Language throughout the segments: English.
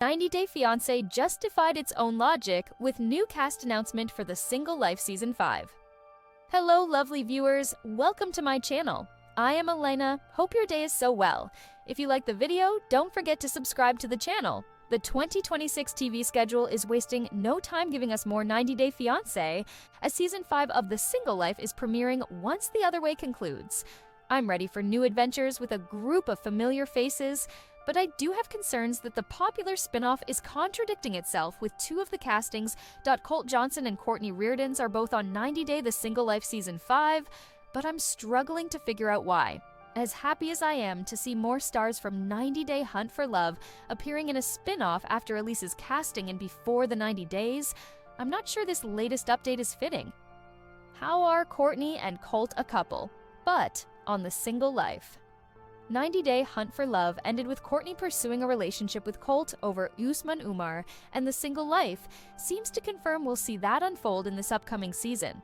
90 Day Fiancé justified its own logic with new cast announcement for The Single Life Season 5. Hello lovely viewers, welcome to my channel. I am Elena, hope your day is so well. If you like the video, don't forget to subscribe to the channel. The 2026 TV schedule is wasting no time giving us more 90 Day Fiancé, as Season 5 of The Single Life is premiering once The Other Way concludes. I'm ready for new adventures with a group of familiar faces, but I do have concerns that the popular spin-off is contradicting itself with two of the castings. Colt Johnson and Courtney Reardanz are both on 90 Day The Single Life Season 5, but I'm struggling to figure out why. As happy as I am to see more stars from 90 Day Hunt for Love appearing in a spin-off after Elise's casting in Before the 90 Days, I'm not sure this latest update is fitting. How are Courtney and Colt a couple, but on The Single Life? 90 Day Hunt for Love ended with Courtney pursuing a relationship with Colt over Usman Umar, and The Single Life seems to confirm we'll see that unfold in this upcoming season.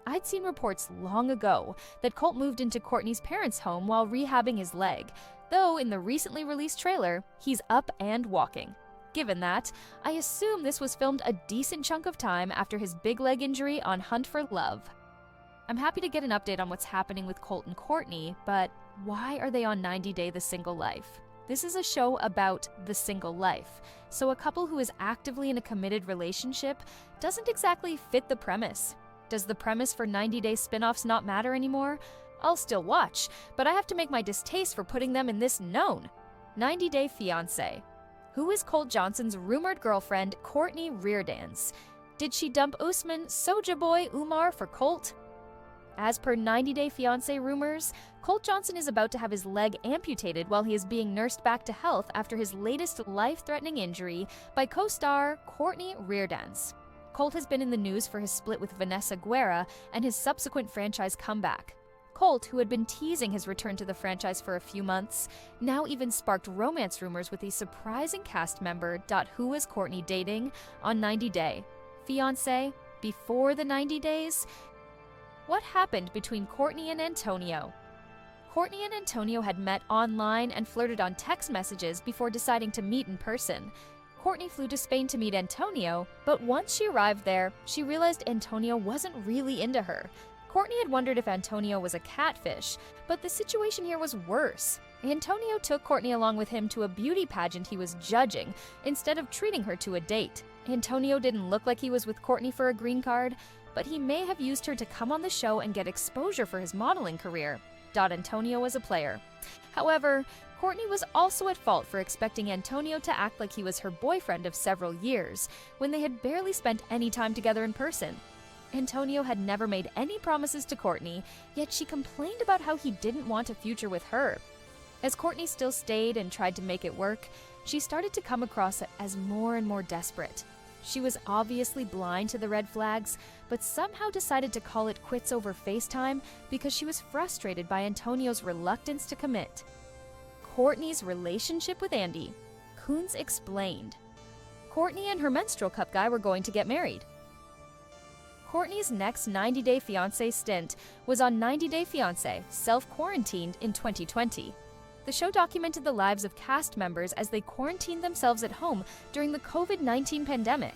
I'd seen reports long ago that Colt moved into Courtney's parents' home while rehabbing his leg, though in the recently released trailer, he's up and walking. Given that, I assume this was filmed a decent chunk of time after his big leg injury on Hunt for Love. I'm happy to get an update on what's happening with Colt and Courtney, but why are they on 90 Day The Single Life? This is a show about the single life, so a couple who is actively in a committed relationship doesn't exactly fit the premise. Does the premise for 90 Day spin-offs not matter anymore? I'll still watch, but I have to make my distaste for putting them in this known. 90 Day Fiancé. Who is Colt Johnson's rumored girlfriend, Courtney Reardanz? Did she dump Usman, Sojaboy, Umar for Colt? As per 90 Day Fiancé rumors, Colt Johnson is about to have his leg amputated while he is being nursed back to health after his latest life-threatening injury by co-star Courtney Reardanz. Colt has been in the news for his split with Vanessa Guerra and his subsequent franchise comeback. Colt, who had been teasing his return to the franchise for a few months, now even sparked romance rumors with a surprising cast member. Who is Courtney dating on 90 Day Fiancé? Before the 90 Days? What happened between Courtney and Antonio? Courtney and Antonio had met online and flirted on text messages before deciding to meet in person. Courtney flew to Spain to meet Antonio, but once she arrived there, she realized Antonio wasn't really into her. Courtney had wondered if Antonio was a catfish, but the situation here was worse. Antonio took Courtney along with him to a beauty pageant he was judging, instead of treating her to a date. Antonio didn't look like he was with Courtney for a green card, but he may have used her to come on the show and get exposure for his modeling career. Antonio was a player. However, Courtney was also at fault for expecting Antonio to act like he was her boyfriend of several years, when they had barely spent any time together in person. Antonio had never made any promises to Courtney, yet she complained about how he didn't want a future with her. As Courtney still stayed and tried to make it work, she started to come across as more and more desperate. She was obviously blind to the red flags, but somehow decided to call it quits over FaceTime because she was frustrated by Antonio's reluctance to commit. Courtney's relationship with Andy. Coons explained. Courtney and her menstrual cup guy were going to get married. Courtney's next 90 Day Fiancé stint was on 90 Day Fiancé, self-quarantined in 2020. The show documented the lives of cast members as they quarantined themselves at home during the COVID-19 pandemic.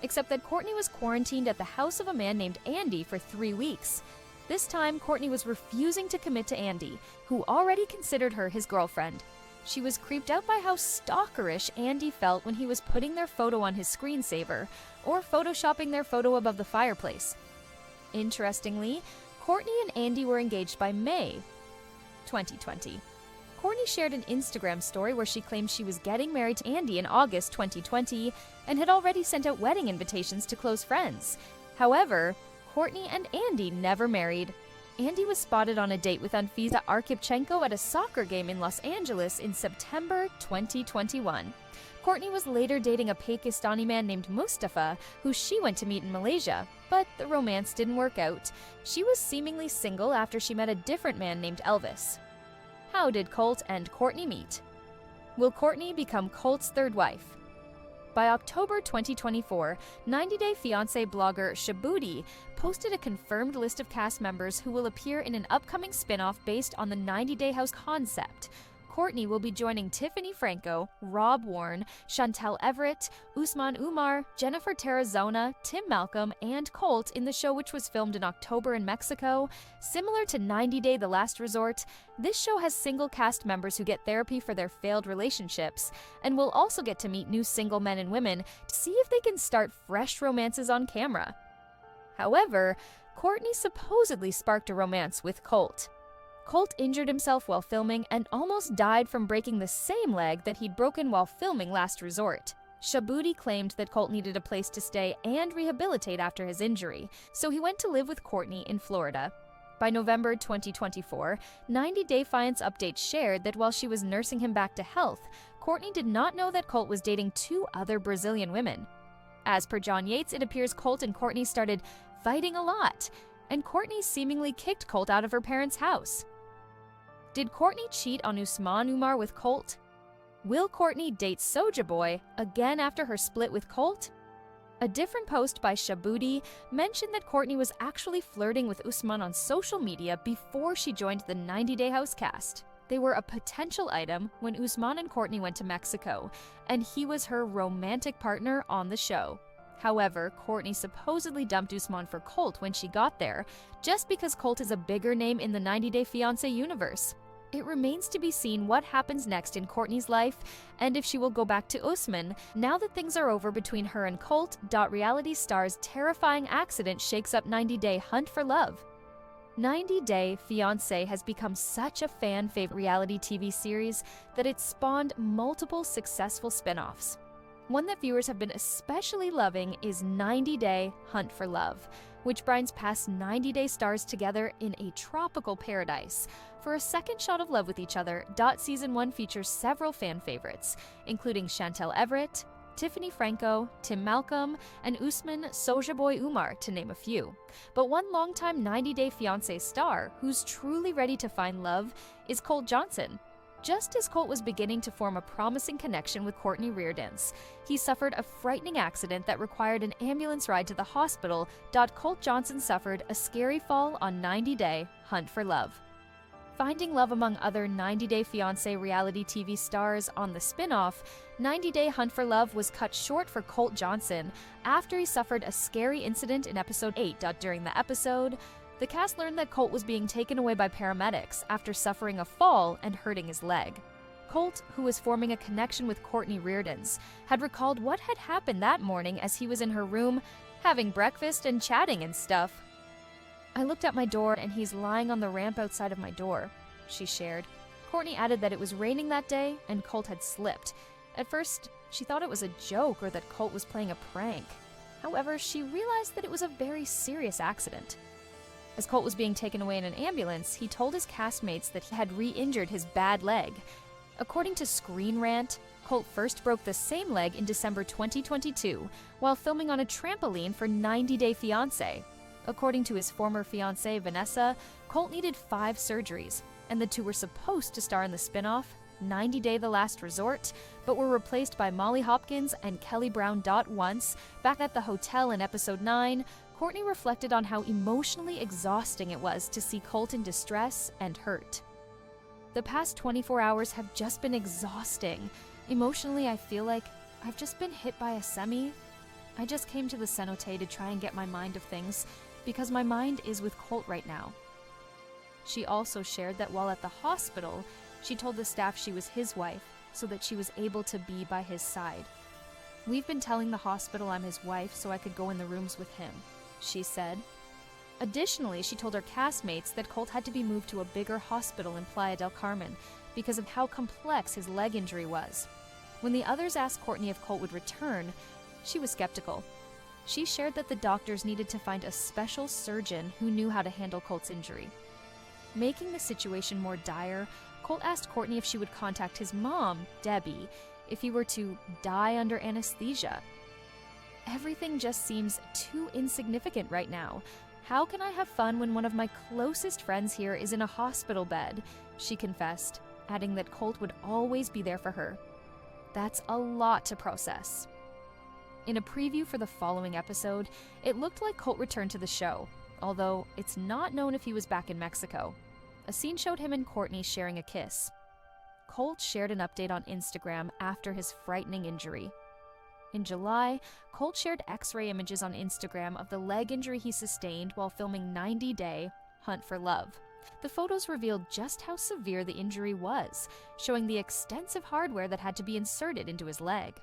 Except that Courtney was quarantined at the house of a man named Andy for 3 weeks. This time, Courtney was refusing to commit to Andy, who already considered her his girlfriend. She was creeped out by how stalkerish Andy felt when he was putting their photo on his screensaver or photoshopping their photo above the fireplace. Interestingly, Courtney and Andy were engaged by May 2020. Courtney shared an Instagram story where she claimed she was getting married to Andy in August 2020 and had already sent out wedding invitations to close friends. However, Courtney and Andy never married. Andy was spotted on a date with Anfisa Arkhipchenko at a soccer game in Los Angeles in September 2021. Courtney was later dating a Pakistani man named Mustafa, who she went to meet in Malaysia, but the romance didn't work out. She was seemingly single after she met a different man named Elvis. How did Colt and Courtney meet? Will Courtney become Colt's third wife? By October 2024, 90 Day Fiancé blogger Shabudi posted a confirmed list of cast members who will appear in an upcoming spin-off based on the 90 Day House concept. Courtney will be joining Tiffany Franco, Rob Warren, Chantel Everett, Usman Umar, Jennifer Terrazona, Tim Malcolm, and Colt in the show, which was filmed in October in Mexico. Similar to 90 Day The Last Resort, this show has single cast members who get therapy for their failed relationships, and will also get to meet new single men and women to see if they can start fresh romances on camera. However, Courtney supposedly sparked a romance with Colt. Colt injured himself while filming and almost died from breaking the same leg that he'd broken while filming Last Resort. Shaboody claimed that Colt needed a place to stay and rehabilitate after his injury, so he went to live with Courtney in Florida. By November 2024, 90 Day Fiance updates shared that while she was nursing him back to health, Courtney did not know that Colt was dating 2 other Brazilian women. As per John Yates, it appears Colt and Courtney started fighting a lot, and Courtney seemingly kicked Colt out of her parents' house. Did Courtney cheat on Usman Umar with Colt? Will Courtney date Sojaboy again after her split with Colt? A different post by Shaboody mentioned that Courtney was actually flirting with Usman on social media before she joined the 90 Day House cast. They were a potential item when Usman and Courtney went to Mexico, and he was her romantic partner on the show. However, Courtney supposedly dumped Usman for Colt when she got there, just because Colt is a bigger name in the 90 Day Fiancé universe. It remains to be seen what happens next in Courtney's life, and if she will go back to Usman now that things are over between her and Colt. Reality star's terrifying accident shakes up 90 Day Hunt for Love. 90 Day Fiancé has become such a fan-favorite reality TV series that it's spawned multiple successful spin-offs. One that viewers have been especially loving is 90 Day Hunt for Love, which brings past 90 Day stars together in a tropical paradise for a second shot of love with each other. Season 1 features several fan favorites, including Chantel Everett, Tiffany Franco, Tim Malcolm, and Usman Sojaboy Umar, to name a few. But one longtime 90 Day Fiancé star who's truly ready to find love is Colt Johnson. Just as Colt was beginning to form a promising connection with Cortney Reardanz, he suffered a frightening accident that required an ambulance ride to the hospital. Colt Johnson suffered a scary fall on 90 Day Hunt for Love. Finding love among other 90 Day Fiancé reality TV stars on the spin-off, 90 Day Hunt for Love was cut short for Colt Johnson after he suffered a scary incident in episode 8. During the episode, the cast learned that Colt was being taken away by paramedics after suffering a fall and hurting his leg. Colt, who was forming a connection with Cortney Reardanz, had recalled what had happened that morning as he was in her room, having breakfast and chatting and stuff. "I looked at my door and he's lying on the ramp outside of my door," she shared. Courtney added that it was raining that day and Colt had slipped. At first, she thought it was a joke or that Colt was playing a prank. However, she realized that it was a very serious accident. As Colt was being taken away in an ambulance, he told his castmates that he had re-injured his bad leg. According to Screen Rant, Colt first broke the same leg in December 2022 while filming on a trampoline for 90 Day Fiancé. According to his former fiancée Vanessa, Colt needed 5 surgeries, and the 2 were supposed to star in the spin-off 90 Day The Last Resort, but were replaced by Molly Hopkins and Kelly Brown. Once back at the hotel in episode 9, Courtney reflected on how emotionally exhausting it was to see Colt in distress and hurt. "The past 24 hours have just been exhausting. Emotionally, I feel like I've just been hit by a semi. I just came to the cenote to try and get my mind of things, because my mind is with Colt right now." She also shared that while at the hospital, she told the staff she was his wife so that she was able to be by his side. "We've been telling the hospital I'm his wife so I could go in the rooms with him," she said. Additionally, she told her castmates that Colt had to be moved to a bigger hospital in Playa del Carmen because of how complex his leg injury was. When the others asked Courtney if Colt would return, she was skeptical. She shared that the doctors needed to find a special surgeon who knew how to handle Colt's injury. Making the situation more dire, Colt asked Courtney if she would contact his mom, Debbie, if he were to die under anesthesia. "Everything just seems too insignificant right now. How can I have fun when one of my closest friends here is in a hospital bed?" she confessed, adding that Colt would always be there for her. That's a lot to process. In a preview for the following episode, it looked like Colt returned to the show, although it's not known if he was back in Mexico. A scene showed him and Courtney sharing a kiss. Colt shared an update on Instagram after his frightening injury. In July, Colt shared X-ray images on Instagram of the leg injury he sustained while filming 90-Day Hunt for Love. The photos revealed just how severe the injury was, showing the extensive hardware that had to be inserted into his leg.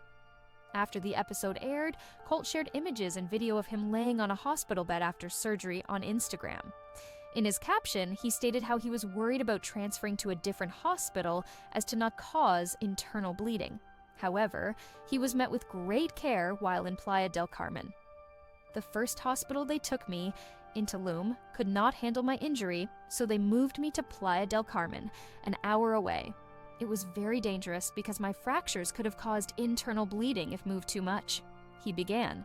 After the episode aired, Colt shared images and video of him laying on a hospital bed after surgery on Instagram. In his caption, he stated how he was worried about transferring to a different hospital as to not cause internal bleeding. However, he was met with great care while in Playa del Carmen. The first hospital they took me, in Tulum, could not handle my injury, so they moved me to Playa del Carmen, an hour away. It was very dangerous because my fractures could have caused internal bleeding if moved too much, he began.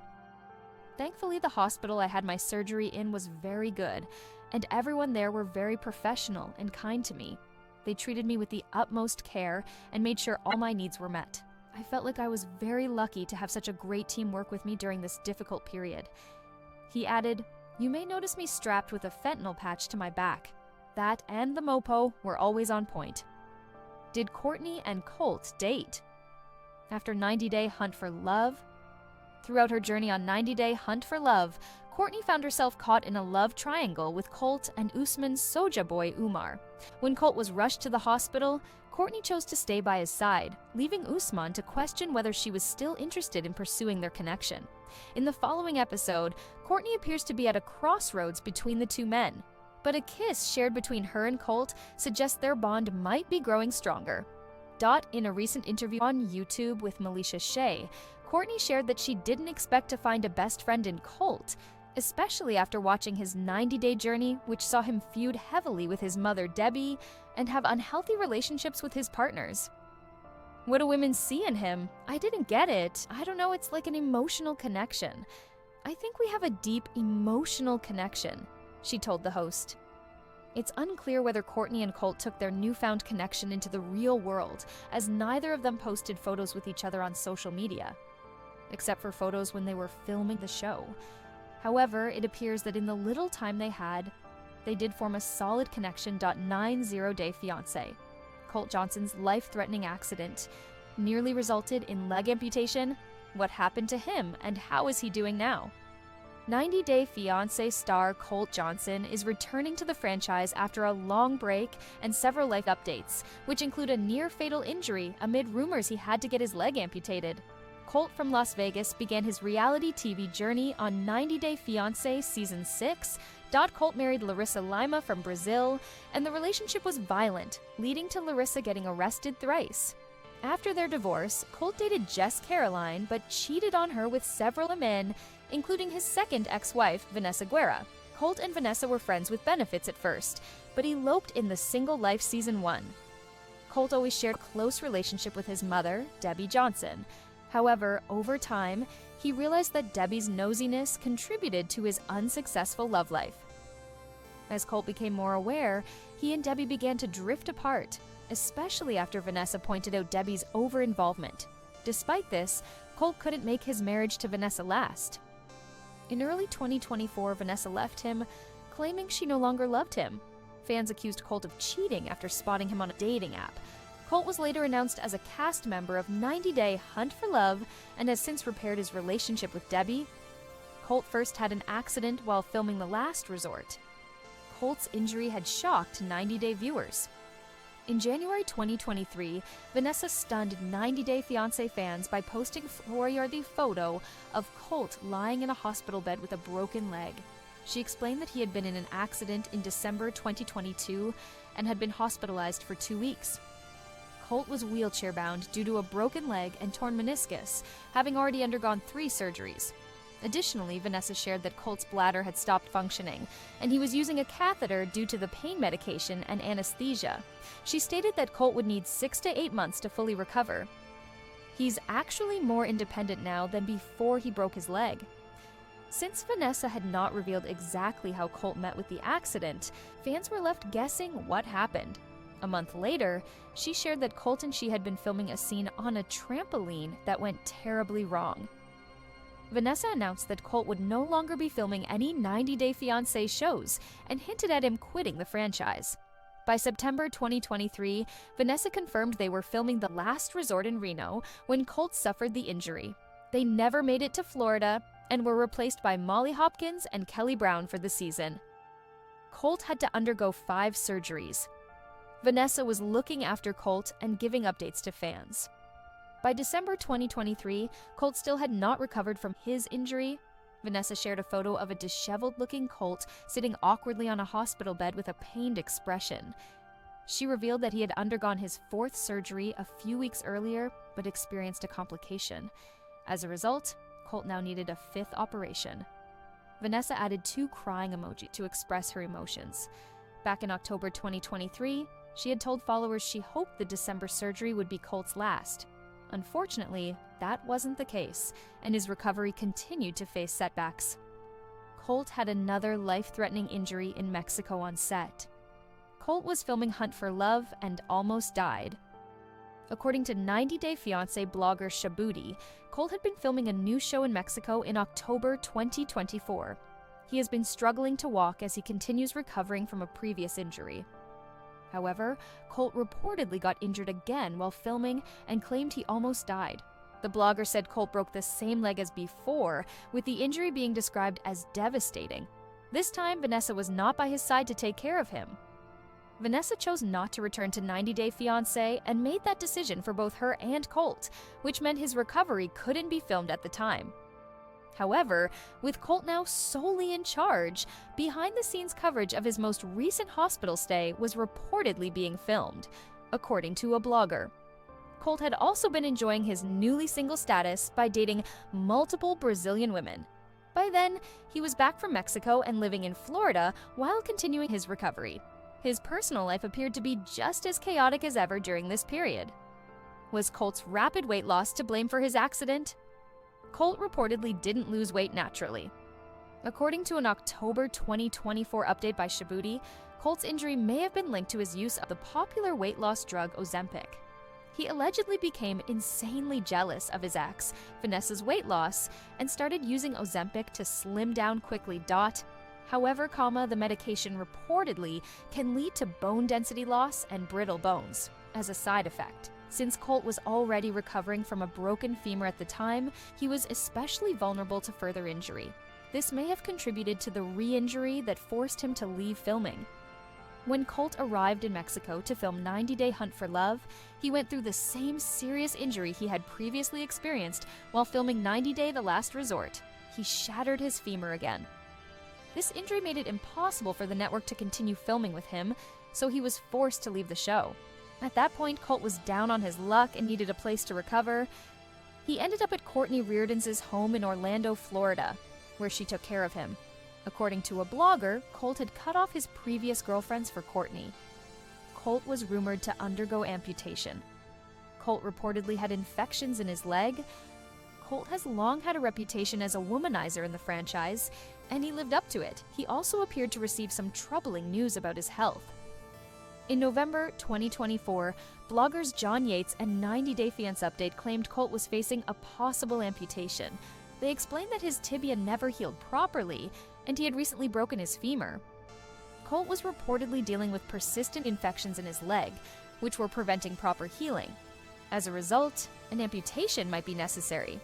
Thankfully, the hospital I had my surgery in was very good, and everyone there were very professional and kind to me. They treated me with the utmost care and made sure all my needs were met. I felt like I was very lucky to have such a great team work with me during this difficult period. He added, "You may notice me strapped with a fentanyl patch to my back. That and the mopo were always on point." Did Courtney and Colt date? After 90-Day Hunt for Love? Throughout her journey on 90-Day Hunt for Love, Courtney found herself caught in a love triangle with Colt and Usman's Sojaboy Umar. When Colt was rushed to the hospital, Courtney chose to stay by his side, leaving Usman to question whether she was still interested in pursuing their connection. In the following episode, Courtney appears to be at a crossroads between the two men, but a kiss shared between her and Colt suggests their bond might be growing stronger. In a recent interview on YouTube with Melisha Shea, Courtney shared that she didn't expect to find a best friend in Colt, especially after watching his 90-day journey, which saw him feud heavily with his mother Debbie and have unhealthy relationships with his partners. "What do women see in him? I didn't get it. I don't know, it's like an emotional connection. I think we have a deep emotional connection," she told the host. It's unclear whether Courtney and Colt took their newfound connection into the real world, as neither of them posted photos with each other on social media, except for photos when they were filming the show. However, it appears that in the little time they had, they did form a solid connection. 90-Day Fiance. Colt Johnson's life-threatening accident nearly resulted in leg amputation. What happened to him, and how is he doing now? 90-Day Fiancé star Colt Johnson is returning to the franchise after a long break and several life updates, which include a near-fatal injury amid rumors he had to get his leg amputated. Colt from Las Vegas began his reality TV journey on 90-Day Fiancé Season 6. Colt married Larissa Lima from Brazil, and the relationship was violent, leading to Larissa getting arrested thrice. After their divorce, Colt dated Jess Caroline, but cheated on her with several men, including his second ex-wife, Vanessa Guerra. Colt and Vanessa were friends with benefits at first, but eloped in The Single Life Season 1. Colt always shared a close relationship with his mother, Debbie Johnson. However, over time, he realized that Debbie's nosiness contributed to his unsuccessful love life. As Colt became more aware, he and Debbie began to drift apart, especially after Vanessa pointed out Debbie's over-involvement. Despite this, Colt couldn't make his marriage to Vanessa last. In early 2024, Vanessa left him, claiming she no longer loved him. Fans accused Colt of cheating after spotting him on a dating app. Colt was later announced as a cast member of 90-Day Hunt for Love and has since repaired his relationship with Debbie. Colt first had an accident while filming The Last Resort. Colt's injury had shocked 90-Day viewers. In January 2023, Vanessa stunned 90-Day Fiancé fans by posting a worthy photo of Colt lying in a hospital bed with a broken leg. She explained that he had been in an accident in December 2022 and had been hospitalized for 2 weeks. Colt was wheelchair-bound due to a broken leg and torn meniscus, having already undergone 3 surgeries. Additionally, Vanessa shared that Colt's bladder had stopped functioning, and he was using a catheter due to the pain medication and anesthesia. She stated that Colt would need 6 to 8 months to fully recover. He's actually more independent now than before he broke his leg. Since Vanessa had not revealed exactly how Colt met with the accident, fans were left guessing what happened. A month later, she shared that Colt and she had been filming a scene on a trampoline that went terribly wrong. Vanessa announced that Colt would no longer be filming any 90-Day Fiancé shows and hinted at him quitting the franchise. By September 2023, Vanessa confirmed they were filming The Last Resort in Reno when Colt suffered the injury. They never made it to Florida and were replaced by Molly Hopkins and Kelly Brown for the season. Colt had to undergo 5 surgeries. Vanessa was looking after Colt and giving updates to fans. By December 2023, Colt still had not recovered from his injury. Vanessa shared a photo of a disheveled-looking Colt sitting awkwardly on a hospital bed with a pained expression. She revealed that he had undergone his 4th surgery a few weeks earlier, but experienced a complication. As a result, Colt now needed a 5th operation. Vanessa added 2 crying emojis to express her emotions. Back in October 2023, she had told followers she hoped the December surgery would be Colt's last. Unfortunately, that wasn't the case, and his recovery continued to face setbacks. Colt had another life-threatening injury in Mexico on set. Colt was filming Hunt for Love and almost died. According to 90 Day Fiancé blogger Sojaboy, Colt had been filming a new show in Mexico in October 2024. He has been struggling to walk as he continues recovering from a previous injury. However, Colt reportedly got injured again while filming and claimed he almost died. The blogger said Colt broke the same leg as before, with the injury being described as devastating. This time, Vanessa was not by his side to take care of him. Vanessa chose not to return to 90 Day Fiancé and made that decision for both her and Colt, which meant his recovery couldn't be filmed at the time. However, with Colt now solely in charge, behind-the-scenes coverage of his most recent hospital stay was reportedly being filmed, according to a blogger. Colt had also been enjoying his newly single status by dating multiple Brazilian women. By then, he was back from Mexico and living in Florida while continuing his recovery. His personal life appeared to be just as chaotic as ever during this period. Was Colt's rapid weight loss to blame for his accident? Colt reportedly didn't lose weight naturally. According to an October 2024 update by Sojaboy, Colt's injury may have been linked to his use of the popular weight loss drug Ozempic. He allegedly became insanely jealous of his ex, Vanessa's weight loss, and started using Ozempic to slim down quickly. However, the medication reportedly can lead to bone density loss and brittle bones as a side effect. Since Colt was already recovering from a broken femur at the time, he was especially vulnerable to further injury. This may have contributed to the re-injury that forced him to leave filming. When Colt arrived in Mexico to film 90 Day Hunt for Love, he went through the same serious injury he had previously experienced while filming 90 Day The Last Resort. He shattered his femur again. This injury made it impossible for the network to continue filming with him, so he was forced to leave the show. At that point, Colt was down on his luck and needed a place to recover. He ended up at Courtney Reardanz's home in Orlando, Florida, where she took care of him. According to a blogger, Colt had cut off his previous girlfriends for Courtney. Colt was rumored to undergo amputation. Colt reportedly had infections in his leg. Colt has long had a reputation as a womanizer in the franchise, and he lived up to it. He also appeared to receive some troubling news about his health. In November 2024, bloggers John Yates and 90 Day Fiancé Update claimed Colt was facing a possible amputation. They explained that his tibia never healed properly, and he had recently broken his femur. Colt was reportedly dealing with persistent infections in his leg, which were preventing proper healing. As a result, an amputation might be necessary.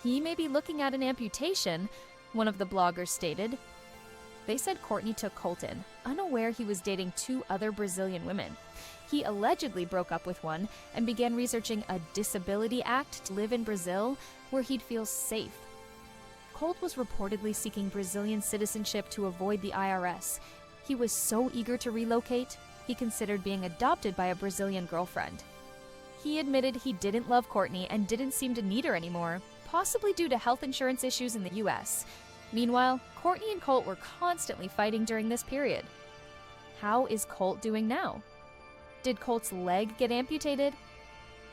He may be looking at an amputation, one of the bloggers stated. They said Courtney took Colt in, unaware he was dating 2 other Brazilian women. He allegedly broke up with one and began researching a disability act to live in Brazil where he'd feel safe. Colt was reportedly seeking Brazilian citizenship to avoid the IRS. He was so eager to relocate, he considered being adopted by a Brazilian girlfriend. He admitted he didn't love Courtney and didn't seem to need her anymore, possibly due to health insurance issues in the US. Meanwhile, Courtney and Colt were constantly fighting during this period. How is Colt doing now? Did Colt's leg get amputated?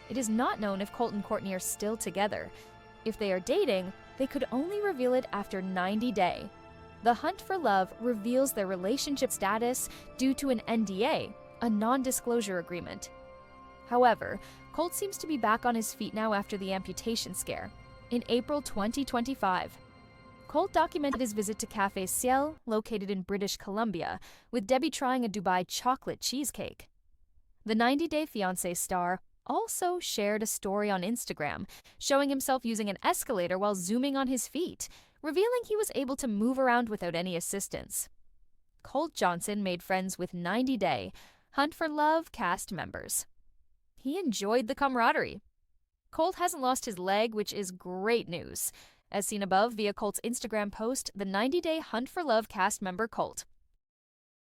It is not known if Colt and Courtney are still together. If they are dating, they could only reveal it after 90 Day. The Hunt for Love reveals their relationship status due to an NDA, a non-disclosure agreement. However, Colt seems to be back on his feet now after the amputation scare. In April 2025, Colt documented his visit to Cafe Ciel, located in British Columbia, with Debbie trying a Dubai chocolate cheesecake. The 90-Day Fiancé star also shared a story on Instagram, showing himself using an escalator while zooming on his feet, revealing he was able to move around without any assistance. Colt Johnson made friends with 90-Day Hunt for Love cast members. He enjoyed the camaraderie. Colt hasn't lost his leg, which is great news. As seen above via Colt's Instagram post, the 90-Day Hunt for Love cast member Colt